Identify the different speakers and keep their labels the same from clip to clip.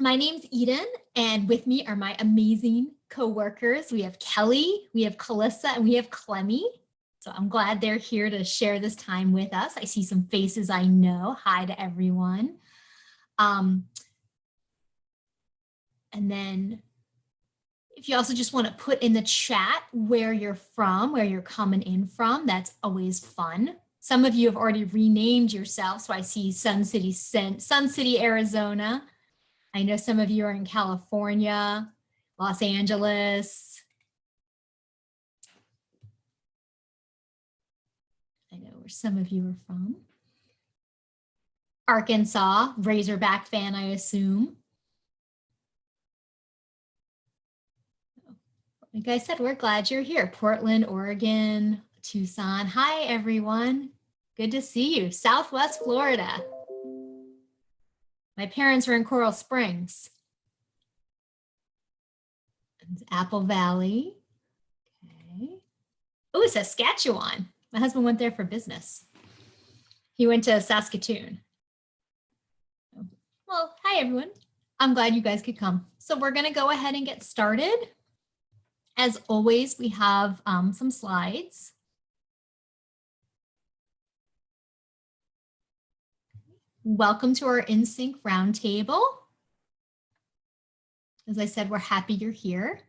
Speaker 1: My name's Eden, and with me are my amazing coworkers. We have Kelly, we have Calissa, and we have Clemmy. So I'm glad they're here to share this time with us. I see some faces I know. Hi to everyone. And then if you also just want to put in the chat where you're from, where you're coming in from, that's always fun. Some of you have already renamed yourself. So I see Sun City, Arizona. I know some of you are in California, Los Angeles. I know where some of you are from. Arkansas, Razorback fan, I assume. Like I said, we're glad you're here. Portland, Oregon, Tucson. Hi, everyone. Good to see you. Southwest Florida. My parents are in Coral Springs. Apple Valley. Okay. Oh, Saskatchewan. My husband went there for business. He went to Saskatoon. Well, hi, everyone. I'm glad you guys could come. So we're going to go ahead and get started. As always, we have some slides. Welcome to our InSync Roundtable. As I said, we're happy you're here.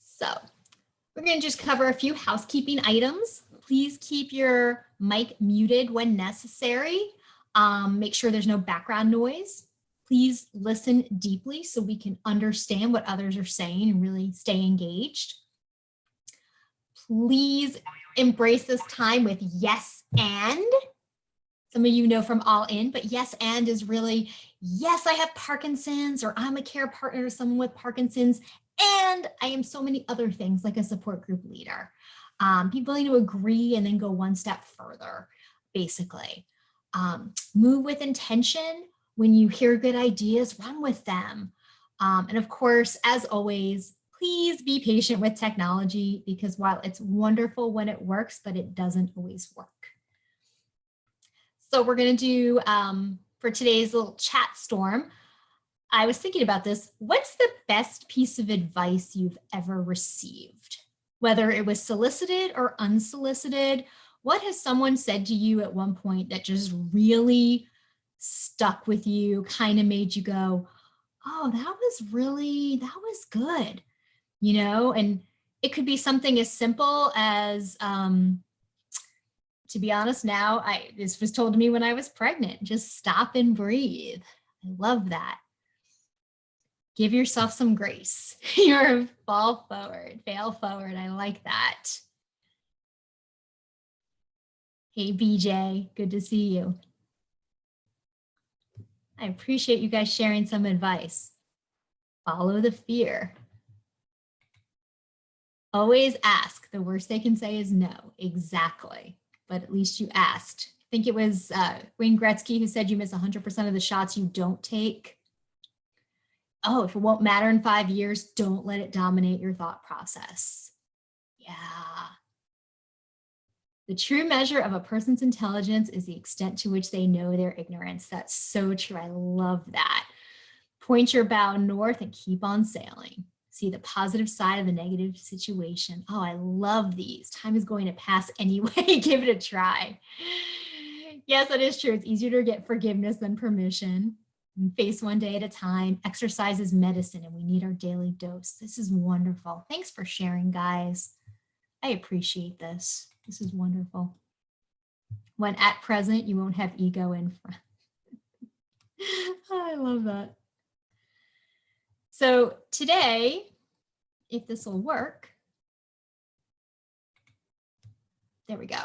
Speaker 1: So we're going to just cover a few housekeeping items. Please keep your mic muted when necessary. Make sure there's no background noise. Please listen deeply so we can understand what others are saying and really stay engaged. Please embrace this time with yes and. Some of you know from All In, but yes and is really, yes, I have Parkinson's, or I'm a care partner to someone with Parkinson's, and I am so many other things like a support group leader. People need to agree and then go one step further, basically. Move with intention. When you hear good ideas, run with them. And of course, as always, please be patient with technology, because while it's wonderful when it works, but it doesn't always work. So we're going to do, for today's little chat storm, I was thinking about this. What's the best piece of advice you've ever received? Whether it was solicited or unsolicited, what has someone said to you at one point that just really stuck with you, kind of made you go, oh, that was good, you know? And it could be something as simple as, to be honest now, this was told to me when I was pregnant, just stop and breathe. I love that. Give yourself some grace. You're fall forward, fail forward. I like that. Hey, BJ, good to see you. I appreciate you guys sharing some advice. Follow the fear. Always ask. The worst they can say is no. Exactly. But at least you asked. I think it was Wayne Gretzky who said you miss 100% of the shots you don't take. Oh, if it won't matter in 5 years, don't let it dominate your thought process. Yeah. The true measure of a person's intelligence is the extent to which they know their ignorance. That's so true. I love that. Point your bow north and keep on sailing. See the positive side of the negative situation. Oh, I love these. Time is going to pass anyway. Give it a try. Yes, that is true. It's easier to get forgiveness than permission. And face one day at a time. Exercise is medicine, and we need our daily dose. This is wonderful. Thanks for sharing, guys. I appreciate this. This is wonderful. When at present, you won't have ego in front. I love that. So today, if this will work, there we go.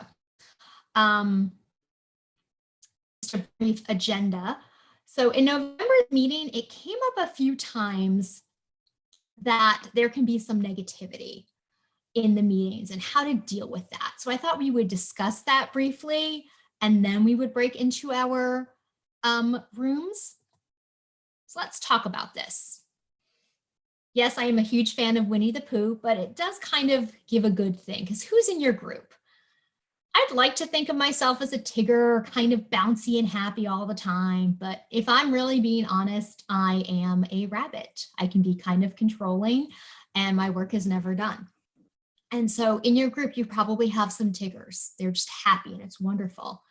Speaker 1: Just a brief agenda. So in November's meeting, it came up a few times that there can be some negativity in the meetings and how to deal with that. So I thought we would discuss that briefly, and then we would break into our rooms. So let's talk about this. Yes, I am a huge fan of Winnie the Pooh, but it does kind of give a good thing, because who's in your group? I'd like to think of myself as a Tigger, kind of bouncy and happy all the time. But if I'm really being honest, I am a rabbit. I can be kind of controlling and my work is never done. And so in your group, you probably have some Tiggers. They're just happy and it's wonderful.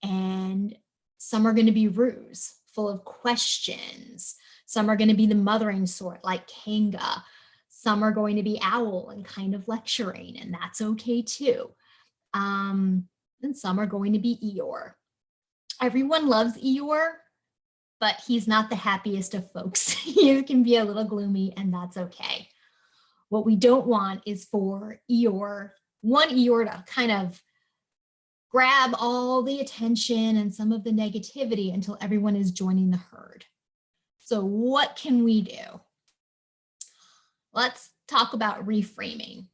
Speaker 1: And some are going to be ruse, full of questions. Some are going to be the mothering sort, like Kanga. Some are going to be owl and kind of lecturing, and that's okay too. And some are going to be Eeyore. Everyone loves Eeyore, but he's not the happiest of folks. He can be a little gloomy, and that's okay. What we don't want is for one Eeyore to kind of grab all the attention and some of the negativity until everyone is joining the herd. So what can we do? Let's talk about reframing.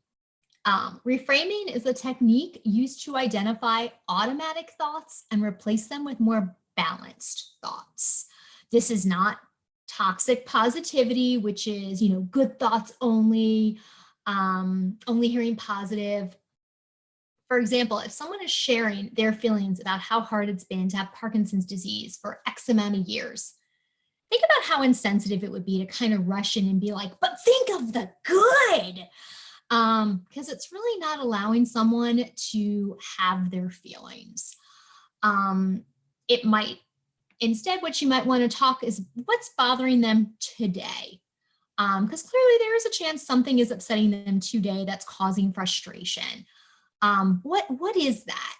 Speaker 1: Reframing is a technique used to identify automatic thoughts and replace them with more balanced thoughts. This is not toxic positivity, which is, good thoughts only, only hearing positive. For example, if someone is sharing their feelings about how hard it's been to have Parkinson's disease for X amount of years, think about how insensitive it would be to kind of rush in and be like, but think of the good. Because it's really not allowing someone to have their feelings. It might, instead, what you might want to talk is what's bothering them today. Because clearly there is a chance something is upsetting them today that's causing frustration. What is that?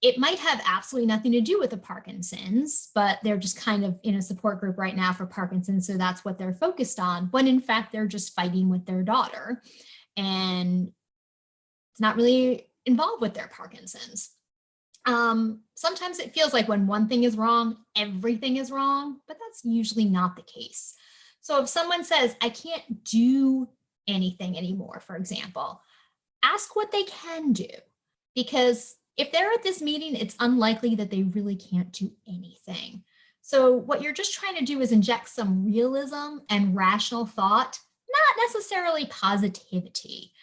Speaker 1: It might have absolutely nothing to do with the Parkinson's, but they're just kind of in a support group right now for Parkinson's, so that's what they're focused on, when in fact they're just fighting with their daughter and it's not really involved with their Parkinson's. Sometimes it feels like when one thing is wrong, everything is wrong, but that's usually not the case. So if someone says, I can't do anything anymore, for example, ask what they can do, because if they're at this meeting, it's unlikely that they really can't do anything. So what you're just trying to do is inject some realism and rational thought, not necessarily positivity.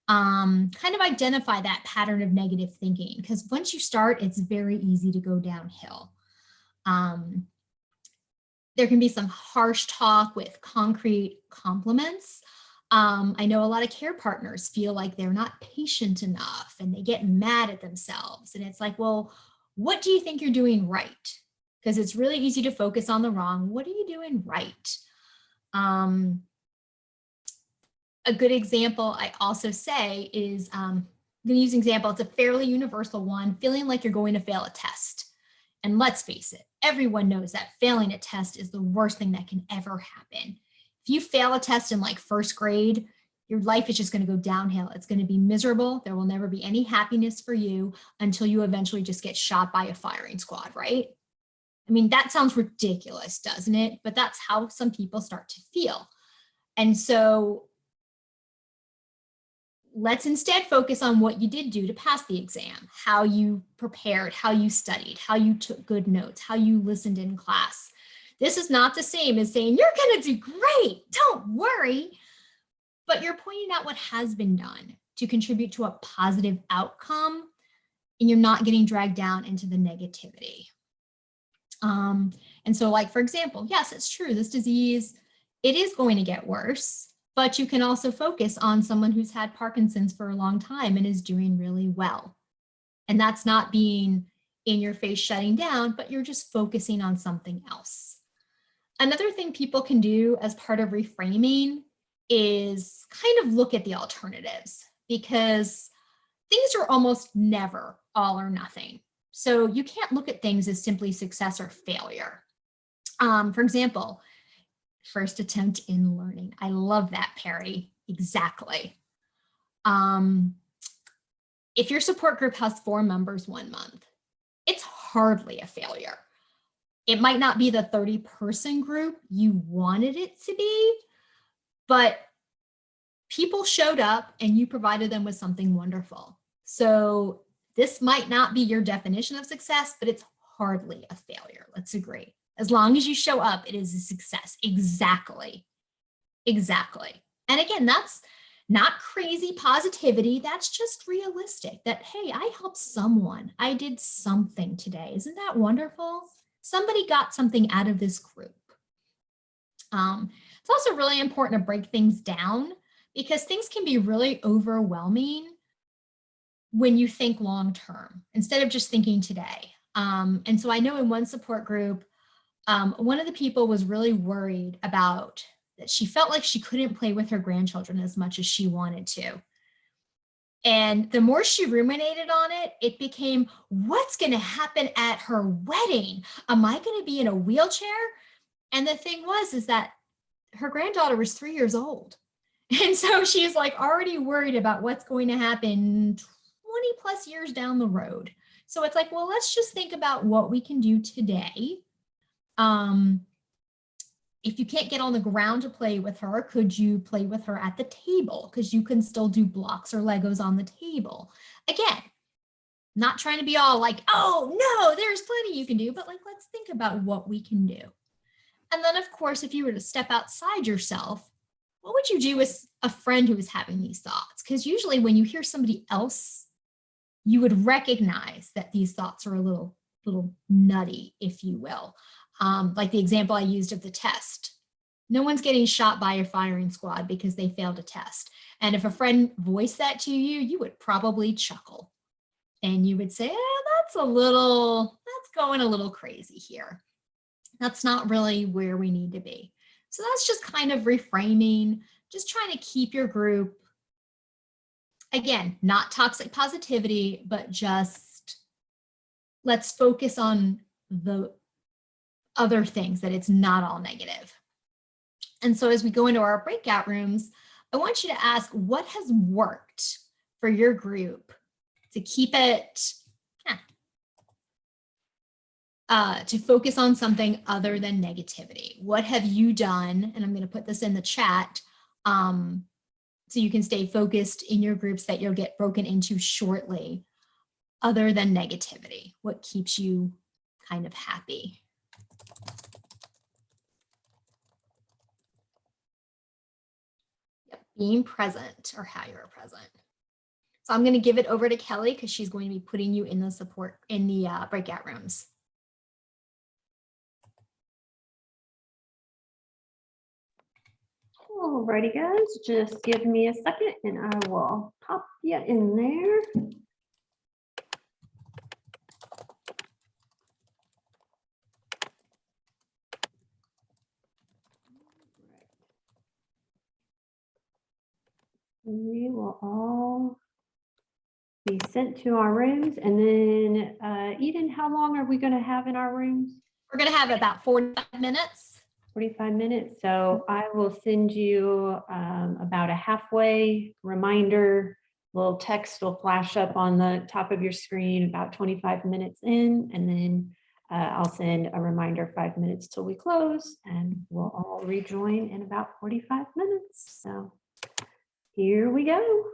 Speaker 1: Kind of identify that pattern of negative thinking, because once you start, it's very easy to go downhill. There can be some harsh talk with concrete compliments. I know a lot of care partners feel like they're not patient enough and they get mad at themselves. And it's like, well, what do you think you're doing right? Because it's really easy to focus on the wrong. What are you doing right? A good example I also say is, I'm going to use an example, it's a fairly universal one, feeling like you're going to fail a test. And let's face it, everyone knows that failing a test is the worst thing that can ever happen. If you fail a test in like first grade, your life is just going to go downhill. It's going to be miserable. There will never be any happiness for you until you eventually just get shot by a firing squad, right? I mean, that sounds ridiculous, doesn't it? But that's how some people start to feel. And so let's instead focus on what you did do to pass the exam, how you prepared, how you studied, how you took good notes, how you listened in class. This is not the same as saying, you're going to do great, don't worry. But you're pointing out what has been done to contribute to a positive outcome, and you're not getting dragged down into the negativity. And so, like, for example, yes, it's true, this disease, it is going to get worse, but you can also focus on someone who's had Parkinson's for a long time and is doing really well. And that's not being in your face shutting down, but you're just focusing on something else. Another thing people can do as part of reframing is kind of look at the alternatives, because things are almost never all or nothing. So you can't look at things as simply success or failure. For example, first attempt in learning. I love that, Perry. Exactly. If your support group has 4 members 1 month, it's hardly a failure. It might not be the 30-person group you wanted it to be, but people showed up and you provided them with something wonderful. So this might not be your definition of success, but it's hardly a failure. Let's agree. As long as you show up, it is a success. Exactly. Exactly. And again, that's Not crazy positivity. That's just realistic that, hey, I helped someone. I did something today. Isn't that wonderful? Somebody got something out of this group. It's also really important to break things down because things can be really overwhelming when you think long term instead of just thinking today. And so I know in one support group, one of the people was really worried about that she felt like she couldn't play with her grandchildren as much as she wanted to. And the more she ruminated on it, it became, what's going to happen at her wedding? Am I going to be in a wheelchair? And the thing was, is that her granddaughter was 3 years old. And so she's like already worried about what's going to happen 20 plus years down the road. So it's like, well, let's just think about what we can do today. If you can't get on the ground to play with her, could you play with her at the table? Because you can still do blocks or Legos on the table. Again, not trying to be all like, oh no, there's plenty you can do, but like, let's think about what we can do. And then of course, if you were to step outside yourself, what would you do with a friend who is having these thoughts? Because usually when you hear somebody else, you would recognize that these thoughts are a little nutty, if you will. Like the example I used of the test. No one's getting shot by your firing squad because they failed a test. And if a friend voiced that to you, you would probably chuckle. And you would say, that's going a little crazy here. That's not really where we need to be. So that's just kind of reframing, just trying to keep your group, again, not toxic positivity, but just let's focus on the other things, that it's not all negative. And so as we go into our breakout rooms, I want you to ask what has worked for your group to keep it, to focus on something other than negativity. What have you done? And I'm going to put this in the chat so you can stay focused in your groups that you'll get broken into shortly, other than negativity. What keeps you kind of happy? Yep, being present, or how you're present. So I'm going to give it over to Kelly because she's going to be putting you in the support in the breakout rooms.
Speaker 2: Alrighty, guys, just give me a second and I will pop you in there. We will all be sent to our rooms, and then Eden, how long are we going to have in our rooms?
Speaker 1: We're going to have about 45 minutes.
Speaker 2: 45 minutes. So I will send you about a halfway reminder. Little text will flash up on the top of your screen about 25 minutes in, and then I'll send a reminder 5 minutes till we close, and we'll all rejoin in about 45 minutes. So here we go.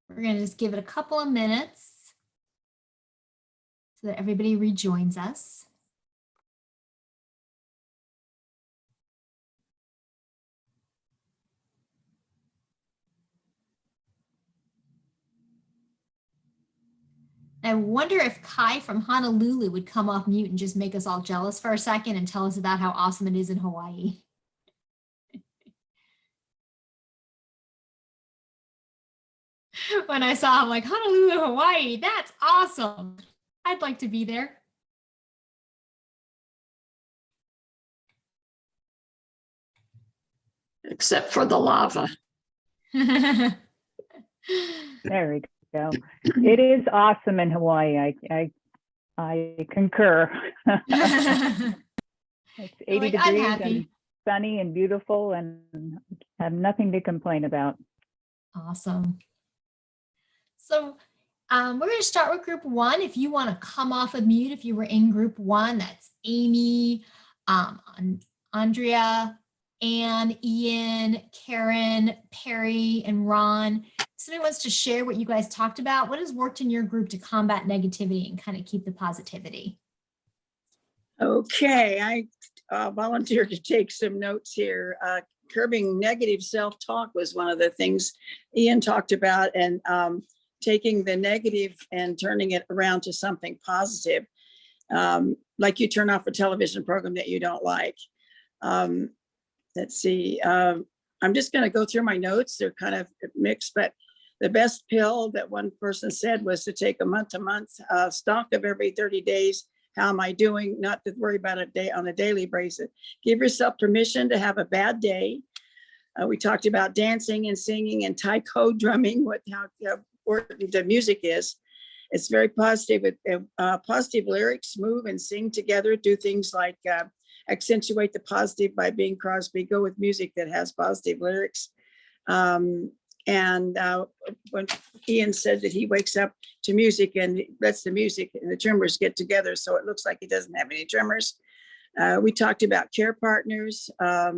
Speaker 1: We're going to just give it a couple of minutes so that everybody rejoins us. I wonder if Kai from Honolulu would come off mute and just make us all jealous for a second and tell us about how awesome it is in Hawaii. When I saw him, like, Honolulu, Hawaii, that's awesome. I'd like to be there.
Speaker 3: Except for the lava.
Speaker 4: There we go. It is awesome in Hawaii. I concur. It's 80
Speaker 1: like,
Speaker 4: degrees and sunny and beautiful, and have nothing to complain about.
Speaker 1: Awesome. So we're going to start with group one. If you want to come off of mute, if you were in group one, that's Amy, Andrea, Anne, Ian, Karen, Perry, and Ron. Somebody wants to share what you guys talked about. What has worked in your group to combat negativity and kind of keep the positivity?
Speaker 5: Okay, I volunteered to take some notes here. Curbing negative self-talk was one of the things Ian talked about, and taking the negative and turning it around to something positive. Like you turn off a television program that you don't like. Let's see. I'm just going to go through my notes. They're kind of mixed, but the best pill that one person said was to take a month-to-month stock of every 30 days. How am I doing? Not to worry about a day on a daily basis. Give yourself permission to have a bad day. We talked about dancing and singing and taiko drumming, how important the music is. It's very positive. Positive lyrics, move and sing together. Do things like accentuate the positive by Bing Crosby. Go with music that has positive lyrics. When Ian said that he wakes up to music and lets the music and the tremors get together, so it looks like he doesn't have any tremors. We talked about care partners, how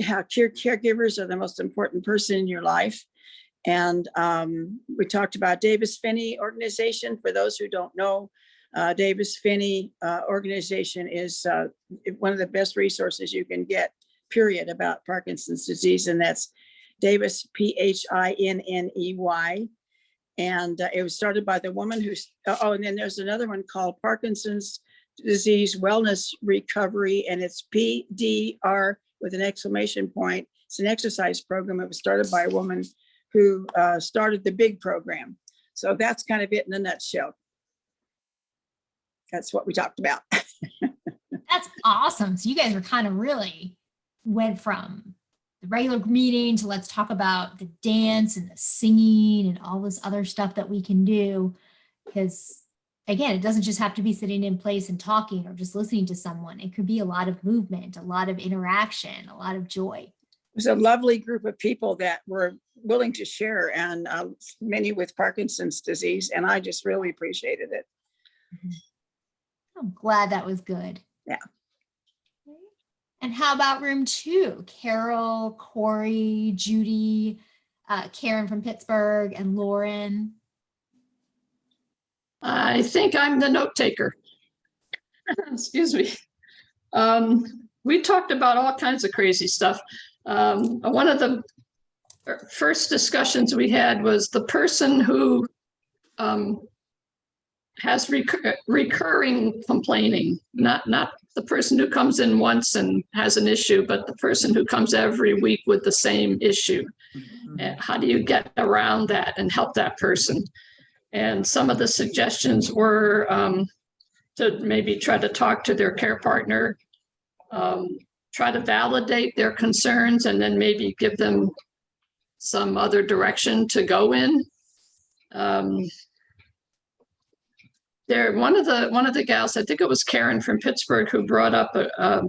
Speaker 5: caregivers are the most important person in your life. And we talked about Davis Phinney organization. For those who don't know, Davis Phinney organization is one of the best resources you can get, period, about Parkinson's disease. And that's Davis, Pinney. And it was started by the woman who's, and then there's another one called Parkinson's Disease Wellness Recovery, and it's PDR with an exclamation point. It's an exercise program. It was started by a woman who started the big program. So that's kind of it in a nutshell. That's what we talked about.
Speaker 1: That's awesome. So you guys were kind of really went from the regular meeting to let's talk about the dance and the singing and all this other stuff that we can do. Because again, it doesn't just have to be sitting in place and talking or just listening to someone. It could be a lot of movement, a lot of interaction, a lot of joy.
Speaker 5: It was a lovely group of people that were willing to share, and many with Parkinson's disease. And I just really appreciated it.
Speaker 1: I'm glad that was good.
Speaker 5: Yeah.
Speaker 1: And how about room 2? Carol, Corey, Judy, Karen from Pittsburgh, and Lauren.
Speaker 3: I think I'm the note taker. Excuse me. We talked about all kinds of crazy stuff. One of the first discussions we had was the person who has recurring complaining, not the person who comes in once and has an issue, but the person who comes every week with the same issue. And how do you get around that and help that person? And some of the suggestions were to maybe try to talk to their care partner, try to validate their concerns, and then maybe give them some other direction to go in. One of the gals, I think it was Karen from Pittsburgh, who brought up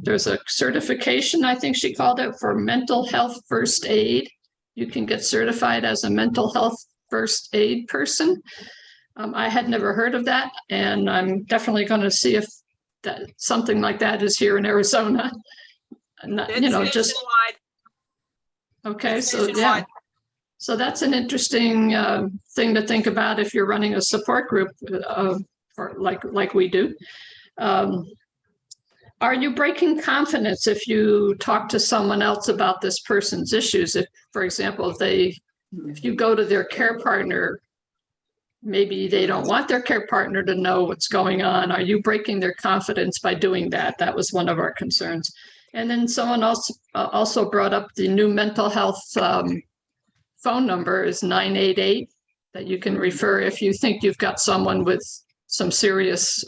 Speaker 3: there's a certification, I think she called it, for mental health first aid. You can get certified as a mental health first aid person. I had never heard of that, and I'm definitely going to see if that something like that is here in Arizona. Okay, so yeah. So that's an interesting thing to think about if you're running a support group, like we do. Are you breaking confidence if you talk to someone else about this person's issues? If, for example, if you go to their care partner, maybe they don't want their care partner to know what's going on. Are you breaking their confidence by doing that? That was one of our concerns. And then someone else also brought up the new mental health phone number is 988 that you can refer if you think you've got someone with some serious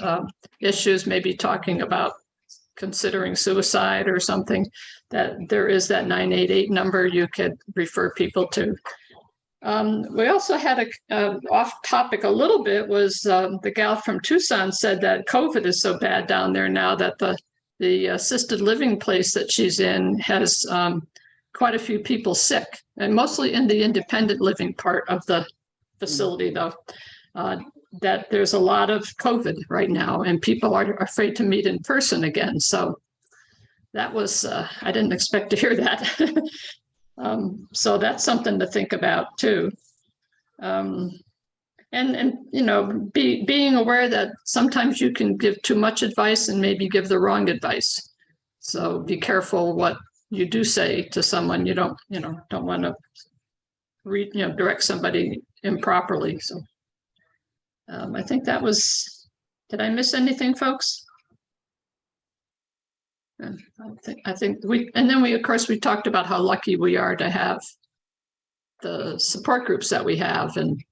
Speaker 3: issues, maybe talking about considering suicide or something, that there is that 988 number you could refer people to. We also had off topic a little bit was the gal from Tucson said that COVID is so bad down there now that the assisted living place that she's in has quite a few people sick, and mostly in the independent living part of the facility, though, that there's a lot of COVID right now and people are afraid to meet in person again. So that was, I didn't expect to hear that. So that's something to think about too. And you know, being aware that sometimes you can give too much advice and maybe give the wrong advice. So be careful what you do say to someone. You don't want to direct somebody improperly. So I think that was, did I miss anything, folks? I think and then of course, we talked about how lucky we are to have the support groups that we have, and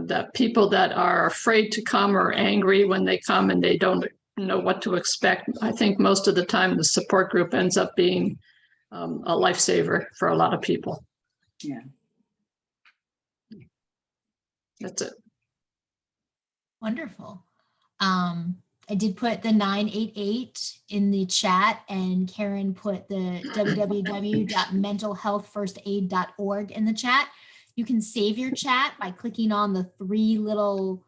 Speaker 3: that people that are afraid to come or angry when they come and they don't know what to expect. I think most of the time the support group ends up being a lifesaver for a lot of people.
Speaker 5: Yeah.
Speaker 3: That's it.
Speaker 1: Wonderful. I did put the 988 in the chat, and Karen put the www.mentalhealthfirstaid.org in the chat. You can save your chat by clicking on the 3 little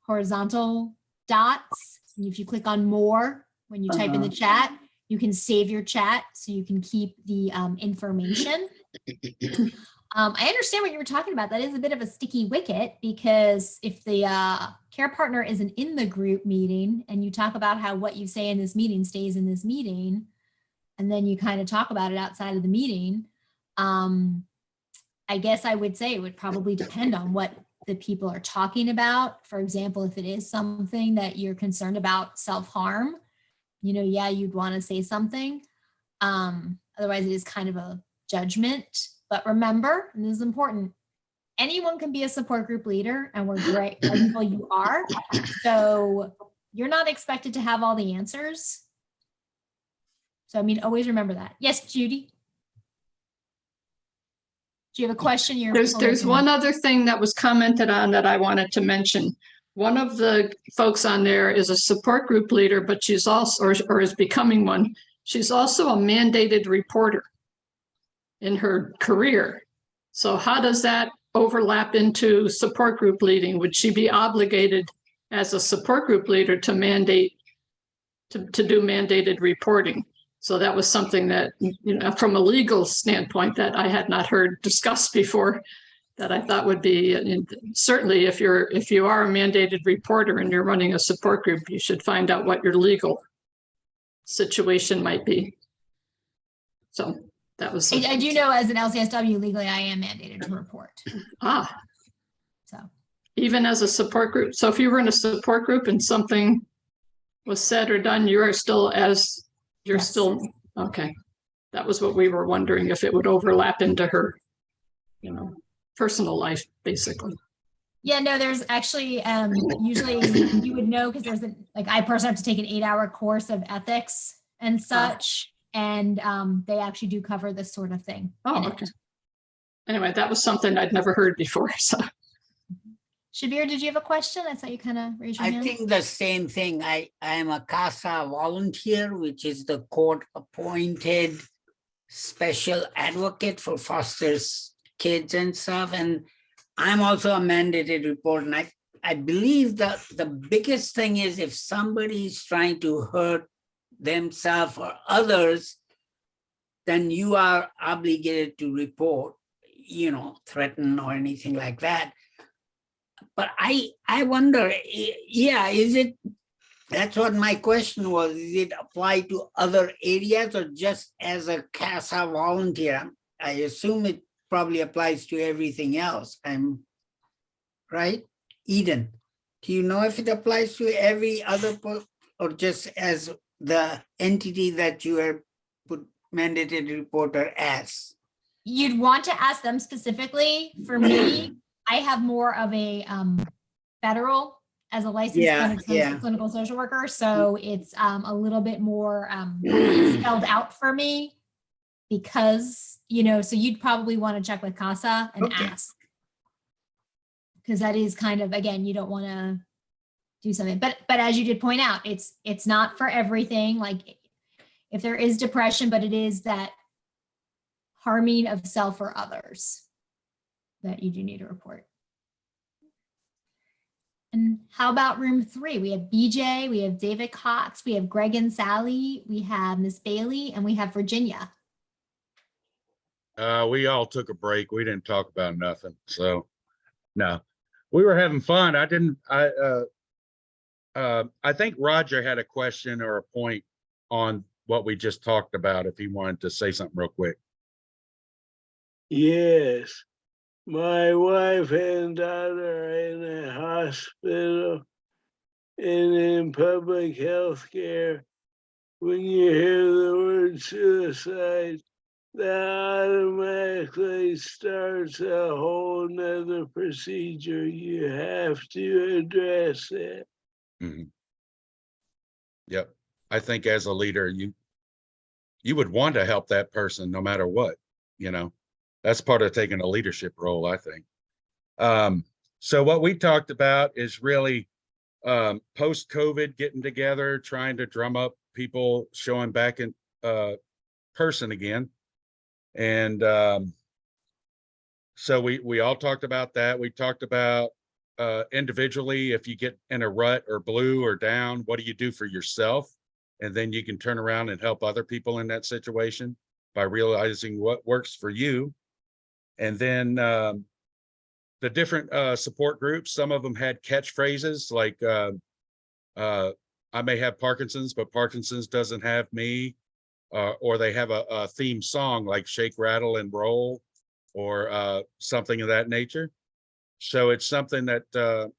Speaker 1: horizontal dots. And if you click on more, when you type in the chat, you can save your chat so you can keep the information. I understand what you were talking about. That is a bit of a sticky wicket, because if the care partner isn't in the group meeting and you talk about how what you say in this meeting stays in this meeting, and then you kind of talk about it outside of the meeting, I guess I would say it would probably depend on what the people are talking about. For example, if it is something that you're concerned about self-harm, yeah, you'd want to say something. Otherwise, it is kind of a judgment. But remember, and this is important, anyone can be a support group leader, and we're grateful you are. So you're not expected to have all the answers. So, I mean, always remember that. Yes, Judy? Do you have a question?
Speaker 3: There's one other thing that was commented on that I wanted to mention. One of the folks on there is a support group leader, but she's also, or is becoming one. She's also a mandated reporter in her career. So how does that overlap into support group leading? Would she be obligated as a support group leader to do mandated reporting? So that was something that, from a legal standpoint, that I had not heard discussed before, that I thought would be, certainly if you are a mandated reporter and you're running a support group, you should find out what your legal situation might be. So that was.
Speaker 1: I do know, as an LCSW, legally I am mandated to report. So
Speaker 3: even as a support group. So if you were in a support group and something was said or done, you are still
Speaker 1: Yes.
Speaker 3: still, okay. That was what we were wondering, if it would overlap into her, personal life, basically.
Speaker 1: Yeah, no, there's actually, usually you would know, because there's I personally have to take an 8-hour course of ethics and such. And they actually do cover this sort of thing.
Speaker 3: Oh, okay. Anyway, that was something I'd never heard before. So,
Speaker 1: Shabir, did you have a question? I saw you kind of raise your hand.
Speaker 6: I think the same thing. I am a CASA volunteer, which is the court-appointed special advocate for foster kids and stuff. And I'm also a mandated reporter. And I believe that the biggest thing is, if somebody is trying to hurt themselves or others, then you are obligated to report, threaten or anything like that. But I wonder, that's what my question was, is it apply to other areas or just as a CASA volunteer? I assume it probably applies to everything else. Right? Eden, do you know if it applies to every other or just as the entity that you are put mandated reporter as?
Speaker 1: You'd want to ask them specifically. For me, I have more of a federal as a licensed clinical social worker. So it's a little bit more spelled out for me, because, so you'd probably want to check with CASA and ask. Because that is kind of, again, you don't want to do something, but as you did point out, it's not for everything. Like, if there is depression, but it is that harming of self or others that you do need to report. And how about room 3? We have BJ, we have David Cox, we have Greg and Sally, we have Miss Bailey, and we have Virginia.
Speaker 7: We all took a break. We didn't talk about nothing. So No, we were having fun. I think Roger had a question or a point on what we just talked about, if he wanted to say something real quick.
Speaker 8: Yes, my wife and daughter are in a hospital and in public health care. When you hear the word suicide, that automatically starts a whole nother procedure. You have to address it.
Speaker 7: Mhm. Yep. I think as a leader, you would want to help that person no matter what, you know. That's part of taking a leadership role, I think. So what we talked about is really post-COVID, getting together, trying to drum up people showing back in person again. And so we all talked about that. We talked about individually, if you get in a rut or blue or down, what do you do for yourself? And then you can turn around and help other people in that situation by realizing what works for you. And then the different support groups, some of them had catchphrases like, I may have Parkinson's, but Parkinson's doesn't have me. Or they have a theme song like Shake, Rattle, and Roll, or something of that nature. So it's something that,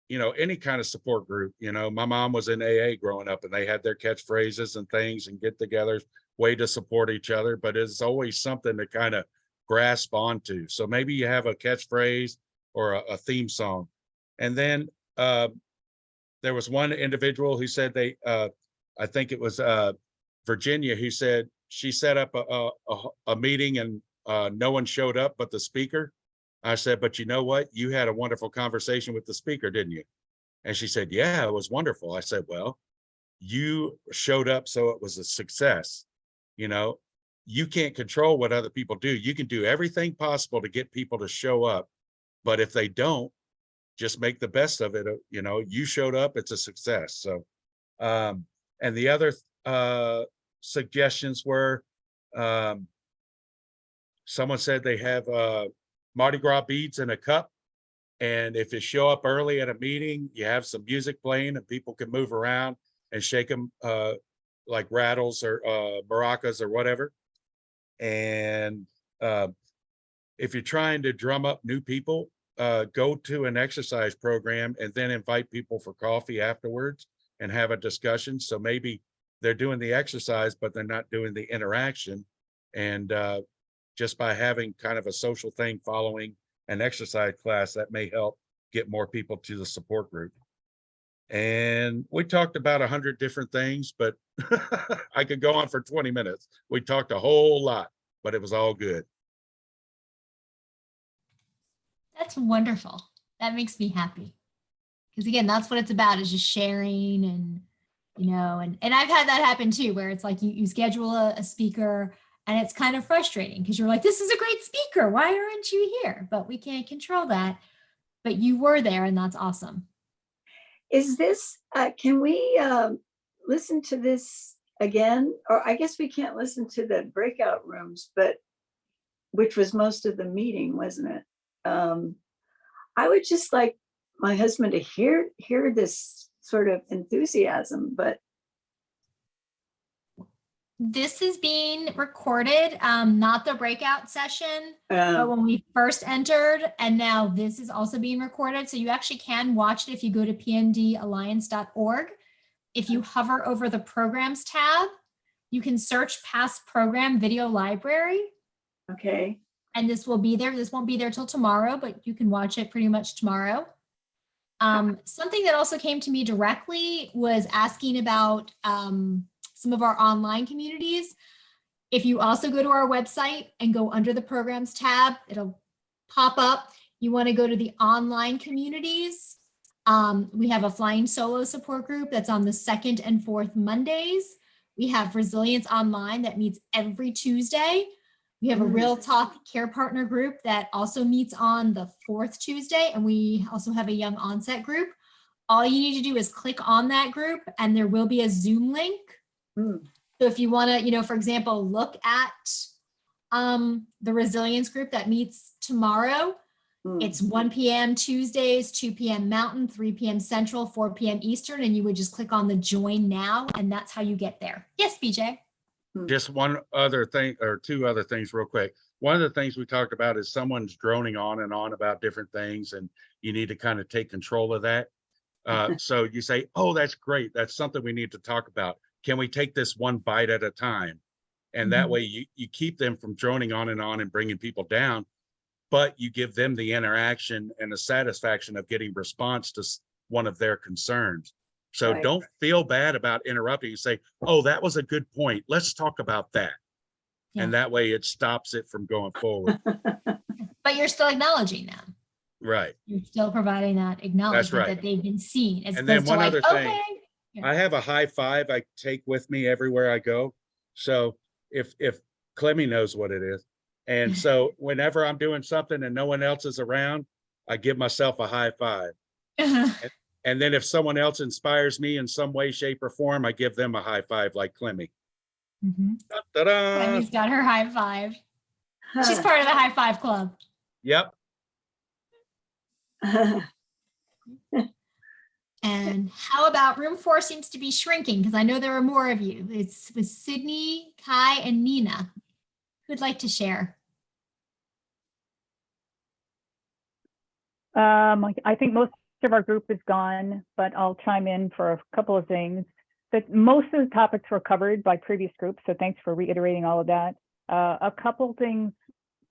Speaker 7: you know, any kind of support group, you know, my mom was in AA growing up and they had their catchphrases and things and get-togethers, way to support each other, but it's always something to kind of grasp onto. So maybe you have a catchphrase or a theme song. And then there was one individual who said I think it was Virginia, who said she set up a meeting and no one showed up but the speaker. I said, but you know what? You had a wonderful conversation with the speaker, didn't you? And she said, yeah, it was wonderful. I said, well, you showed up, so it was a success. You know, you can't control what other people do. You can do everything possible to get people to show up. But if they don't, just make the best of it. You know, you showed up, it's a success. So, and the other suggestions were, someone said they have Mardi Gras beads in a cup. And if you show up early at a meeting, you have some music playing and people can move around and shake them like rattles or maracas or whatever. And if you're trying to drum up new people, go to an exercise program and then invite people for coffee afterwards and have a discussion. So maybe they're doing the exercise, but they're not doing the interaction. And just by having kind of a social thing following an exercise class, that may help get more people to the support group. And we talked about 100 different things, but I could go on for 20 minutes. We talked a whole lot, but it was all good.
Speaker 1: That's wonderful. That makes me happy. Because again, that's what it's about, is just sharing and, you know, and I've had that happen too, where it's like you schedule a speaker and it's kind of frustrating because you're like, this is a great speaker. Why aren't you here? But we can't control that. But you were there and that's awesome.
Speaker 5: Is this, can we listen to this again? Or I guess we can't listen to the breakout rooms, but which was most of the meeting, wasn't it? I would just like my husband to hear this sort of enthusiasm, but
Speaker 1: This is being recorded, not the breakout session, but when we first entered, and now this is also being recorded. So you actually can watch it if you go to pmdalliance.org. If you hover over the programs tab, you can search past program video library.
Speaker 5: okay.
Speaker 1: And this will be there. This won't be there till tomorrow, but you can watch it pretty much tomorrow. Something that also came to me directly was asking about some of our online communities. If you also go to our website and go under the programs tab, it'll pop up. You want to go to the online communities. We have a flying solo support group that's on the 2nd and 4th Mondays. We have Resilience Online that meets every Tuesday. We have a Real Talk Care Partner group that also meets on the 4th Tuesday. And we also have a Young Onset group. All you need to do is click on that group and there will be a Zoom link. So if you want to, you know, for example, look at the resilience group that meets tomorrow, It's 1 p.m. Tuesdays, 2 p.m. Mountain, 3 p.m. Central, 4 p.m. Eastern, and you would just click on the join now, and that's how you get there. Yes, BJ.
Speaker 7: Just one other thing or two other things real quick. One of the things we talked about is someone's droning on and on about different things, and you need to kind of take control of that. So you say, oh, that's great. That's something we need to talk about. Can we take this one bite at a time? And that way you keep them from droning on and bringing people down, but you give them the interaction and the satisfaction of getting response to one of their concerns. So
Speaker 5: Right.
Speaker 7: don't feel bad about interrupting. You say, oh, that was a good point. Let's talk about that.
Speaker 1: Yeah.
Speaker 7: And that way it stops it from going forward.
Speaker 1: But you're still acknowledging them.
Speaker 7: Right.
Speaker 1: You're still providing that acknowledgement
Speaker 7: right.
Speaker 1: that they've been seen, as
Speaker 7: And then
Speaker 1: opposed to
Speaker 7: one
Speaker 1: like,
Speaker 7: other thing.
Speaker 1: okay. Yeah.
Speaker 7: I have a high five I take with me everywhere I go. So if Clemmy knows what it is. And so whenever I'm doing something and no one else is around, I give myself a high five. And then if someone else inspires me in some way, shape, or form, I give them a high five like Clemmy. Ta-da!
Speaker 1: Clemmy's got her high five. She's part of the high five club.
Speaker 7: Yep.
Speaker 1: And how about room 4 seems to be shrinking, because I know there are more of you. It's with Sydney, Kai, and Nina. Who'd like to share?
Speaker 4: I think most of our group is gone, but I'll chime in for a couple of things. But most of the topics were covered by previous groups, so thanks for reiterating all of that. A couple things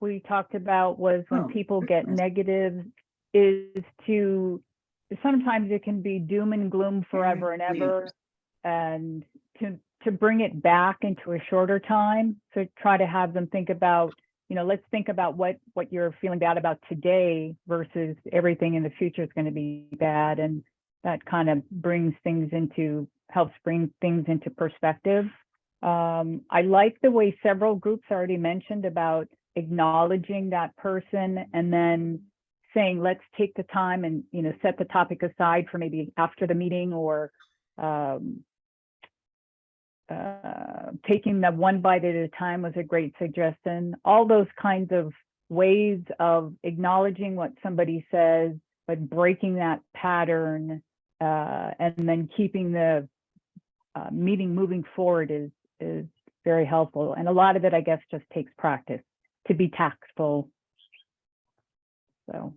Speaker 4: we talked about was when people get negative is to, sometimes it can be doom and gloom forever and ever, and to bring it back into a shorter time. So try to have them think about, let's think about what you're feeling bad about today versus everything in the future is going to be bad. And that kind of helps bring things into perspective. I like the way several groups already mentioned about acknowledging that person and then saying, let's take the time and, set the topic aside for maybe after the meeting, or taking that one bite at a time was a great suggestion. All those kinds of ways of acknowledging what somebody says, but breaking that pattern, and then keeping the meeting moving forward is very helpful. And a lot of it, I guess, just takes practice to be tactful. So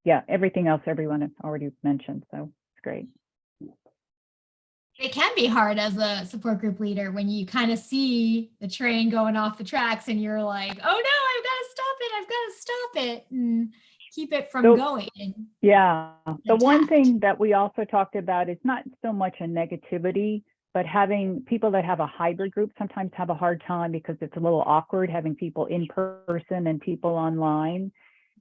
Speaker 4: yeah, everything else everyone has already mentioned, so it's great.
Speaker 1: It can be hard as a support group leader when you kind of see the train going off the tracks and you're like, oh no, I've got to stop it, and keep it from going.
Speaker 4: Yeah, the one thing that we also talked about is not so much a negativity, but having people that have a hybrid group sometimes have a hard time because it's a little awkward having people in person and people online.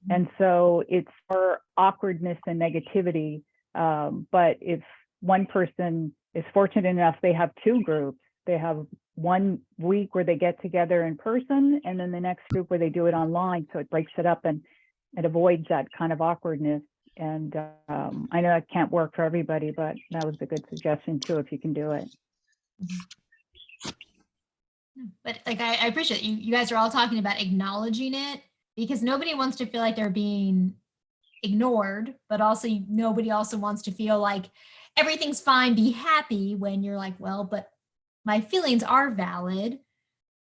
Speaker 4: And so it's more awkwardness than negativity. But if one person is fortunate enough, they have two groups. They have 1 week where they get together in person, and then the next group where they do it online. So it breaks it up and it avoids that kind of awkwardness. And I know that can't work for everybody, but that was a good suggestion too, if you can do it.
Speaker 1: But like, I appreciate you guys are all talking about acknowledging it, because nobody wants to feel like they're being ignored, but also nobody also wants to feel like everything's fine, be happy, when you're like, well, but my feelings are valid.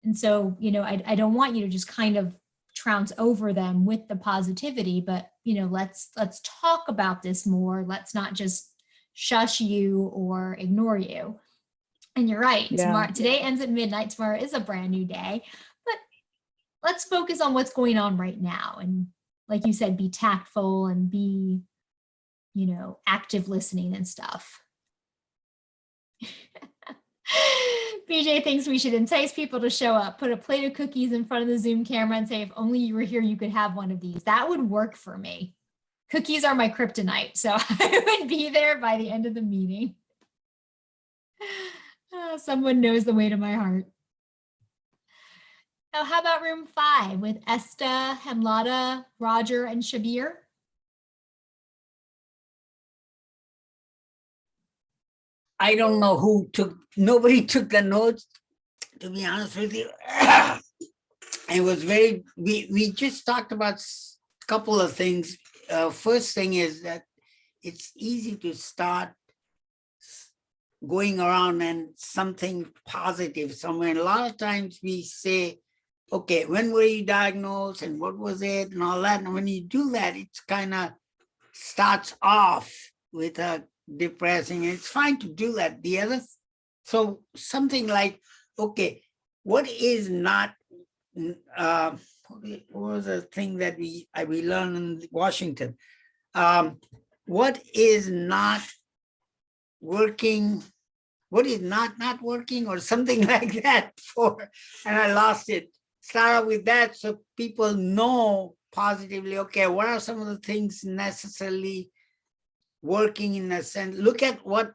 Speaker 1: And so, I don't want you to just kind of trounce over them with the positivity, but, let's talk about this more. Let's not just shush you or ignore you. And you're right.
Speaker 4: Yeah.
Speaker 1: Today ends at midnight. Tomorrow is a brand new day, but let's focus on what's going on right now. And like you said, be tactful and be, active listening and stuff. BJ thinks we should entice people to show up, put a plate of cookies in front of the Zoom camera and say, if only you were here, you could have one of these. That would work for me. Cookies are my kryptonite, so I would be there by the end of the meeting. Someone knows the way to my heart. Now, how about room 5 with Esta, Hemlada, Roger, and Shabir?
Speaker 6: I don't know nobody took the notes, to be honest with you. It was we just talked about couple of things. First thing is that it's easy to start going around and something positive somewhere. And a lot of times we say, okay, when were you diagnosed and what was it and all that. And when you do that, it's kind of starts off with a depressing. It's fine to do that. The other, so something like, okay, what is not, what was the thing that we learned in Washington? What is not working? What is not working or something like that for, and I lost it. Start out with that so people know positively, okay, what are some of the things necessarily working in a sense? Look at what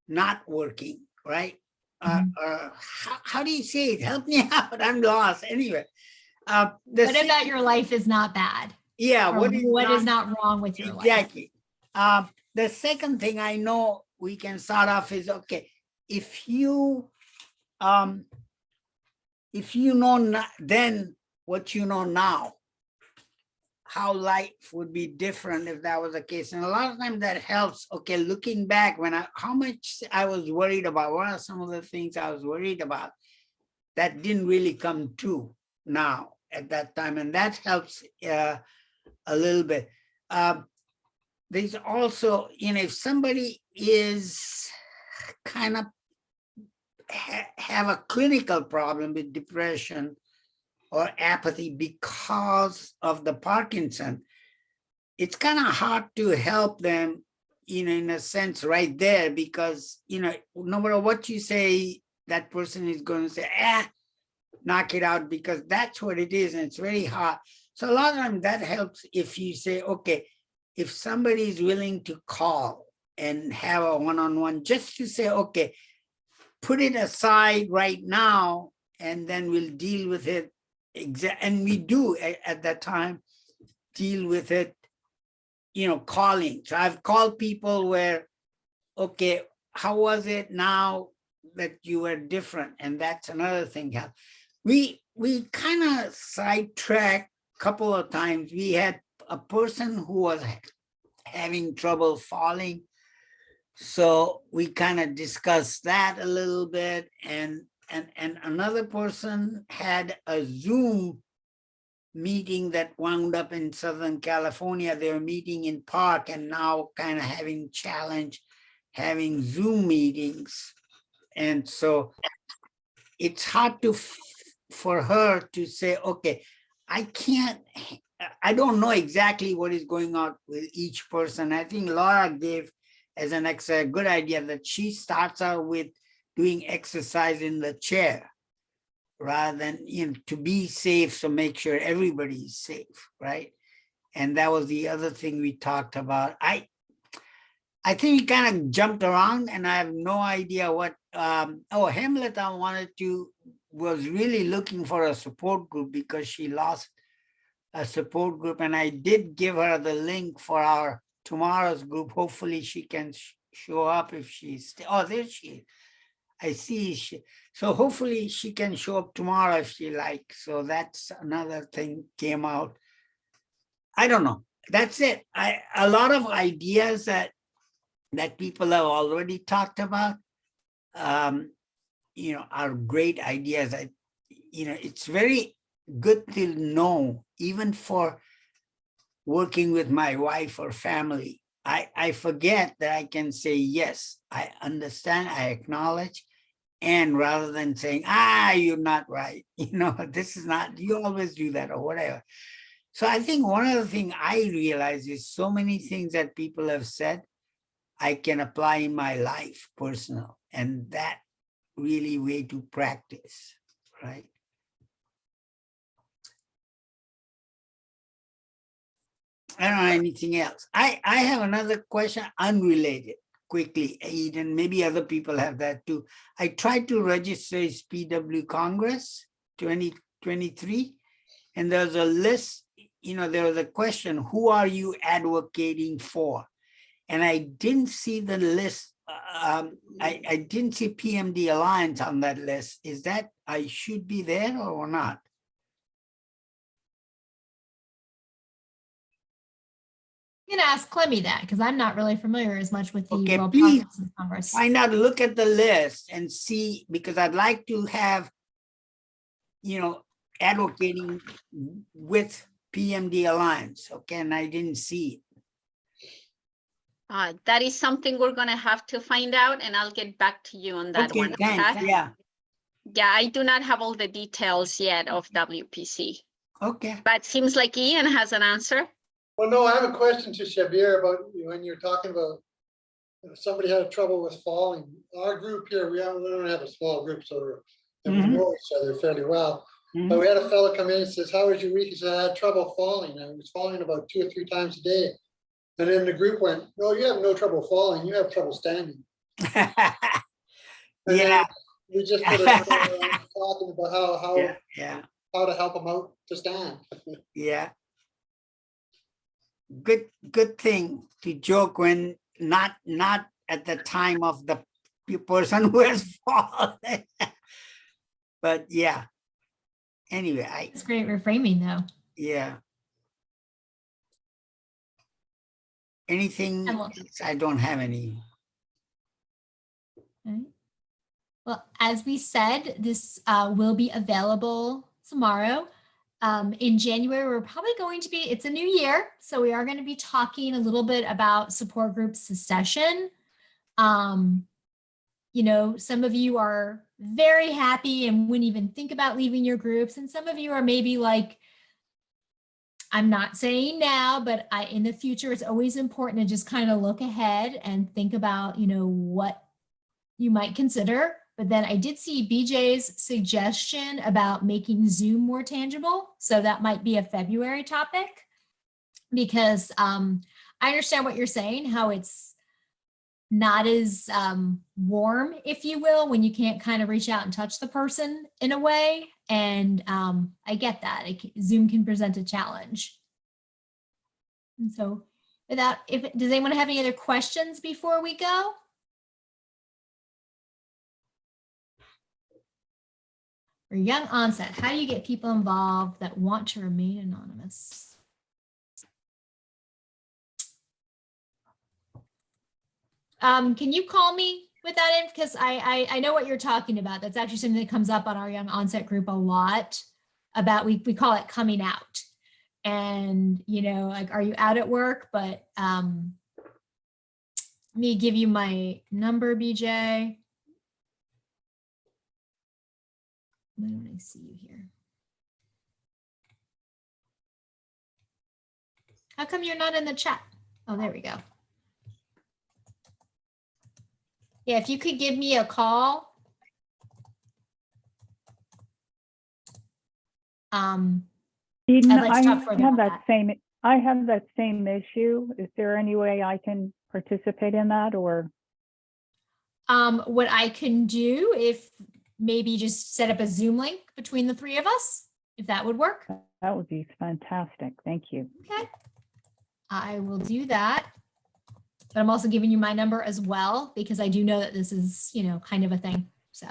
Speaker 6: not working, right? How do you say it? Help me out. I'm lost. Anyway.
Speaker 1: What about your life is not bad?
Speaker 6: Yeah.
Speaker 1: Or what is not wrong with your life?
Speaker 6: Exactly. The second thing I know we can start off is, okay, if you know then what you know now, how life would be different if that was the case. And a lot of times that helps. Okay, looking back when how much I was worried about, what are some of the things I was worried about that didn't really come true now at that time. And that helps a little bit. There's also, if somebody is kind of have a clinical problem with depression or apathy because of the Parkinson, it's kind of hard to help them, in a sense right there, because, no matter what you say, that person is going to say, knock it out, because that's what it is. And it's very hard. So a lot of times that helps if you say, okay, if somebody is willing to call and have a one-on-one, just to say, okay, put it aside right now, and then we'll deal with it. And we do at that time deal with it, calling. So I've called people where, okay, how was it now that you were different? And that's another thing. We kind of sidetracked a couple of times. We had a person who was having trouble falling. So we kind of discussed that a little bit. And another person had a Zoom meeting that wound up in Southern California. They were meeting in park and now kind of having challenge having Zoom meetings. And so it's hard for her to say, okay, I don't know exactly what is going on with each person. I think Laura gave as a good idea that she starts out with doing exercise in the chair rather than, to be safe. So make sure everybody is safe, right? And that was the other thing we talked about. I think we kind of jumped around and I have no idea what, Hamlet was really looking for a support group because she lost a support group. And I did give her the link for our tomorrow's group. Hopefully she can show up if she's, there she is. I see she, so hopefully she can show up tomorrow if she likes. So that's another thing came out. I don't know. That's it. A lot of ideas that people have already talked about, are great ideas. It's very good to know, even for working with my wife or family. I forget that I can say, yes, I understand, I acknowledge, and rather than saying, you're not right, this is not, you always do that or whatever. So I think one of the things I realize is so many things that people have said, I can apply in my life personal, and that really way to practice, right? I don't know anything else. I have another question unrelated quickly, Eden, maybe other people have that too. I tried to register as PW Congress 2023, and there's a list, there was a question, who are you advocating for? And I didn't see the list. I didn't see PMD Alliance on that list. Is that I should be there or not?
Speaker 1: I'm gonna ask Clemmy that because I'm not really familiar as much with the
Speaker 6: Okay,
Speaker 1: World
Speaker 6: please
Speaker 1: Parkinson's Congress.
Speaker 6: find out, look at the list and see, because I'd like to have, advocating with PMD Alliance. Okay, and I didn't see it.
Speaker 9: That is something we're gonna have to find out, and I'll get back to you on that
Speaker 6: Okay,
Speaker 9: one.
Speaker 6: thanks.
Speaker 9: Okay?
Speaker 6: Yeah,
Speaker 9: Yeah, I do not have all the details yet of WPC,
Speaker 6: okay.
Speaker 9: but seems like Ian has an answer.
Speaker 10: Well, no, I have a question to Shabir about when you're talking about somebody had trouble with falling. Our group here, we don't have a small group, so we know each other fairly well. But we had a fellow come in and says, "How was your week?" He said, "I had trouble falling. I was falling about 2 or 3 times a day." And then the group went, "No, you have no trouble falling. You have trouble standing." And
Speaker 6: Yeah,
Speaker 10: we just put it talking about how to help them out to stand.
Speaker 6: yeah. Good thing to joke when not at the time of the person who has fallen. But yeah. Anyway,
Speaker 1: It's great reframing though.
Speaker 6: yeah. Anything
Speaker 1: And
Speaker 6: else? I don't have any.
Speaker 1: Okay. Well, as we said, this will be available tomorrow. In January, we're probably going to be, it's a new year, so we are going to be talking a little bit about support group secession. You know, some of you are very happy and wouldn't even think about leaving your groups. And some of you are maybe like, I'm not saying now, but in the future, it's always important to just kind of look ahead and think about, you know, what you might consider. But then I did see BJ's suggestion about making Zoom more tangible. So that might be a February topic because I understand what you're saying, how it's not as warm, if you will, when you can't kind of reach out and touch the person in a way. And I get that. Zoom can present a challenge. And so does anyone have any other questions before we go? For young onset, how do you get people involved that want to remain anonymous? Can you call me with that in? Because I know what you're talking about. That's actually something that comes up on our young onset group a lot about, we call it coming out. And, you know, like, are you out at work? But let me give you my number, BJ. When do I see you here? How come you're not in the chat? Oh, there we go. Yeah, if you could give me a call.
Speaker 4: Eden,
Speaker 1: I'd like to
Speaker 4: I
Speaker 1: talk further
Speaker 4: have
Speaker 1: about
Speaker 4: I have that same issue. Is there any way I can participate in that, or?
Speaker 1: What I can do, if maybe just set up a Zoom link between the three of us, if that would work.
Speaker 4: That would be fantastic. Thank you.
Speaker 1: Okay. I will do that. But I'm also giving you my number as well, because I do know that this is, you know, kind of a thing. So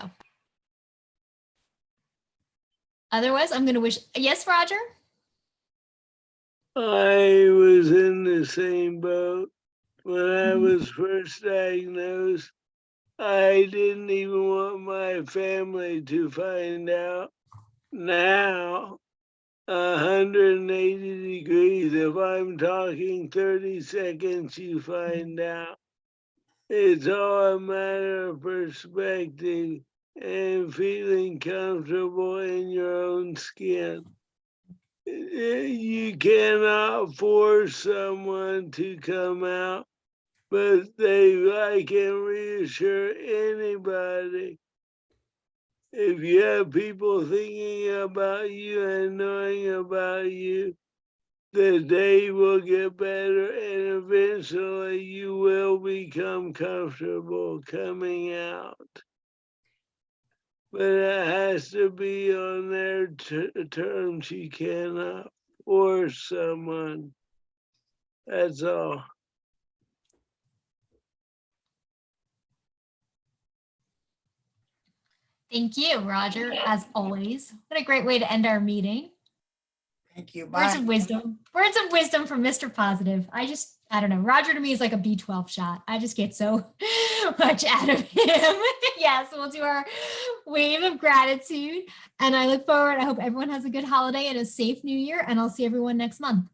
Speaker 1: otherwise, I'm going to wish, yes, Roger?
Speaker 8: I was in the same boat. When I was first diagnosed, I didn't even want my family to find out. Now, 180 degrees, if I'm talking 30 seconds, you find out. It's all a matter of perspective and feeling comfortable in your own skin. You cannot force someone to come out, but I can reassure anybody, if you have people thinking about you and knowing about you, the day will get better and eventually you will become comfortable coming out. But it has to be on their terms. You cannot force someone. That's all.
Speaker 1: Thank you, Roger, as always. What a great way to end our meeting.
Speaker 6: Thank you.
Speaker 1: Words
Speaker 6: Bye.
Speaker 1: of wisdom. Words of wisdom from Mr. Positive. I just I don't know. Roger to me is like a B12 shot. I just get so much out of him. Yes, we'll do our wave of gratitude. And I look forward. I hope everyone has a good holiday and a safe new year. And I'll see everyone next month.